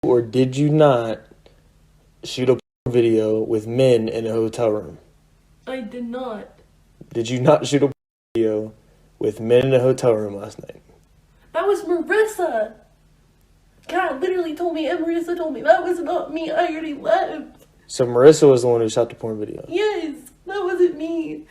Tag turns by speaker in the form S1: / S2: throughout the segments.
S1: or did you not shoot a video with men in a hotel room?
S2: I did not.
S1: Did you not shoot a video with men in a hotel room last night?
S2: That was Marissa. God literally told me, and Marissa told me that was not me. I already left.
S1: So Marissa was the one who shot the porn video?
S2: Yes, that wasn't me.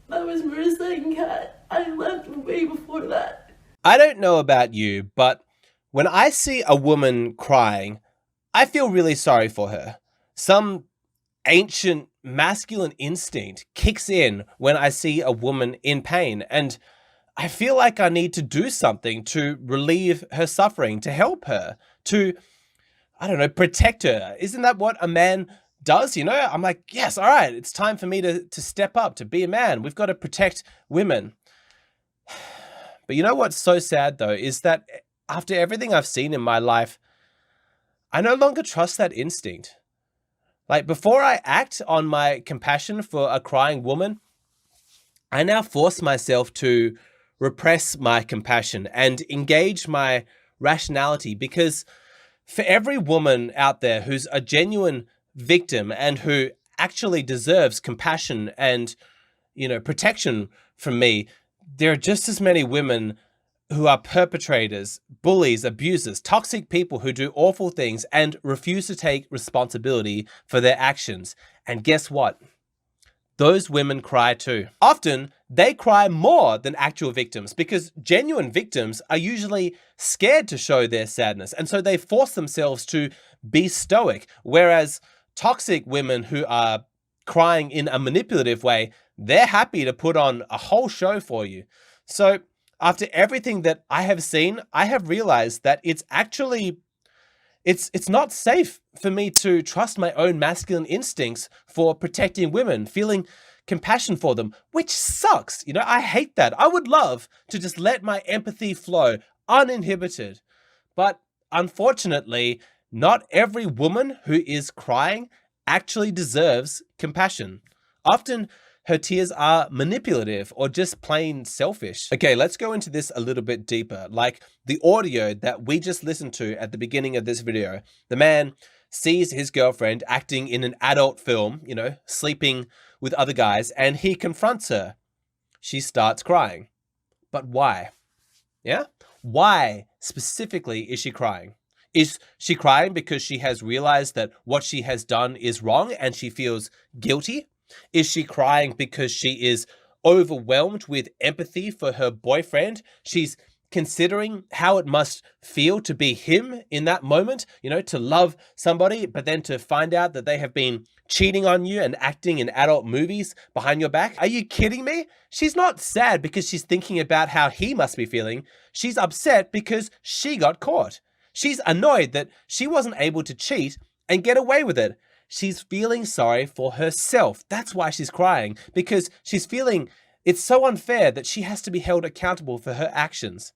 S2: That was Marissa and Kat. I left way before that.
S3: I don't know about you, but when I see a woman crying, I feel really sorry for her. Some ancient masculine instinct kicks in when I see a woman in pain, and I feel like I need to do something to relieve her suffering, to help her, to, I don't know, protect her. Isn't that what a man does? You know, I'm like, yes, all right, it's time for me to step up, to be a man. We've got to protect women. But you know what's so sad though, is that after everything I've seen in my life, I no longer trust that instinct. Like, before I act on my compassion for a crying woman, I now force myself to repress my compassion and engage my rationality, because for every woman out there who's a genuine victim and who actually deserves compassion and, you know, protection from me, there are just as many women who are perpetrators, bullies, abusers, toxic people who do awful things and refuse to take responsibility for their actions. And guess what? Those women cry too. Often, they cry more than actual victims, because genuine victims are usually scared to show their sadness, and so they force themselves to be stoic, whereas toxic women who are crying in a manipulative way, they're happy to put on a whole show for you. So after everything that I have seen, I have realized that it's actually, it's not safe for me to trust my own masculine instincts for protecting women, feeling compassion for them, which sucks. You know, I hate that. I would love to just let my empathy flow uninhibited. But unfortunately, not every woman who is crying actually deserves compassion. Often, her tears are manipulative or just plain selfish. Okay, let's go into this a little bit deeper. Like the audio that we just listened to at the beginning of this video. The man sees his girlfriend acting in an adult film, you know, sleeping with other guys, and he confronts her. She starts crying. But why? Yeah? Why specifically is she crying? Is she crying because she has realized that what she has done is wrong and she feels guilty? Is she crying because she is overwhelmed with empathy for her boyfriend? She's considering how it must feel to be him in that moment, you know, to love somebody, but then to find out that they have been cheating on you and acting in adult movies behind your back. Are you kidding me? She's not sad because she's thinking about how he must be feeling. She's upset because she got caught. She's annoyed that she wasn't able to cheat and get away with it. She's feeling sorry for herself. That's why she's crying, because she's feeling it's so unfair that she has to be held accountable for her actions.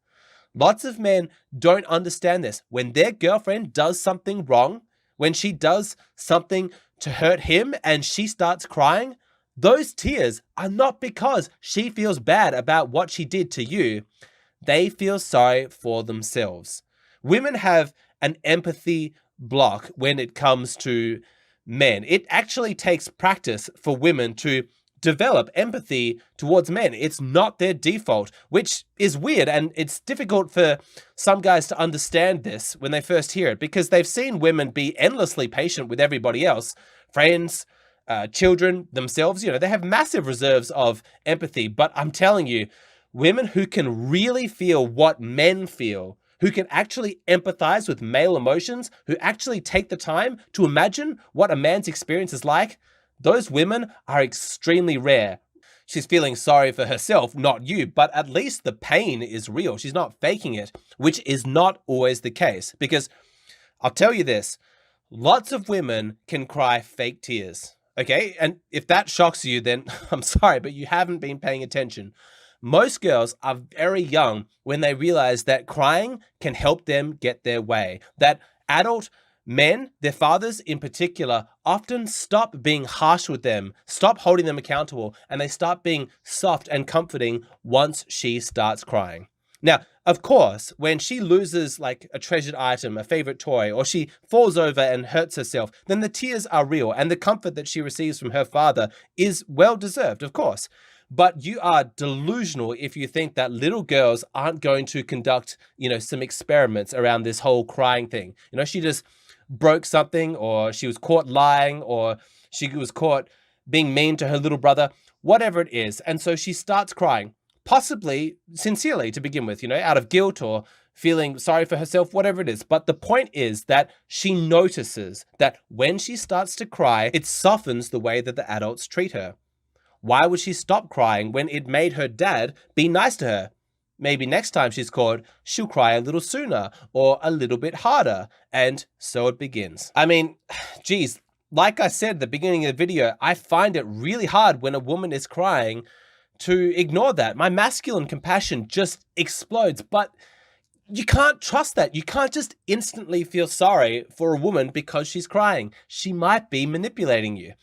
S3: Lots of men don't understand this. When their girlfriend does something wrong, when she does something to hurt him and she starts crying, those tears are not because she feels bad about what she did to you. They feel sorry for themselves. Women have an empathy block when it comes to men. It actually takes practice for women to develop empathy towards men. It's not their default, which is weird, and it's difficult for some guys to understand this when they first hear it, because they've seen women be endlessly patient with everybody else, friends, children, themselves. You know, they have massive reserves of empathy. But I'm telling you, women who can really feel what men feel, who can actually empathize with male emotions, who actually take the time to imagine what a man's experience is like, those women are extremely rare. She's feeling sorry for herself, not you, but at least the pain is real. She's not faking it, which is not always the case. Because I'll tell you this, lots of women can cry fake tears, okay? And if that shocks you, then I'm sorry, but you haven't been paying attention. Most girls are very young when they realize that crying can help them get their way. That adult men, their fathers in particular, often stop being harsh with them, stop holding them accountable, and they start being soft and comforting once she starts crying. Now, Of course, when she loses like a treasured item, a favorite toy, or she falls over and hurts herself, then the tears are real and the comfort that she receives from her father is well deserved, of course. But you are delusional if you think that little girls aren't going to conduct, some experiments around this whole crying thing. She just broke something, or she was caught lying, or she was caught being mean to her little brother, whatever it is. And so she starts crying. Possibly sincerely to begin with, out of guilt or feeling sorry for herself, whatever it is. But the point is that she notices that when she starts to cry, it softens the way that the adults treat her. Why would she stop crying when it made her dad be nice to her? Maybe next time she's caught, she'll cry a little sooner or a little bit harder. And so it begins. I mean, geez, like I said at the beginning of the video, I find it really hard when a woman is crying to ignore that. My masculine compassion just explodes, but you can't trust that. You can't just instantly feel sorry for a woman because she's crying. She might be manipulating you.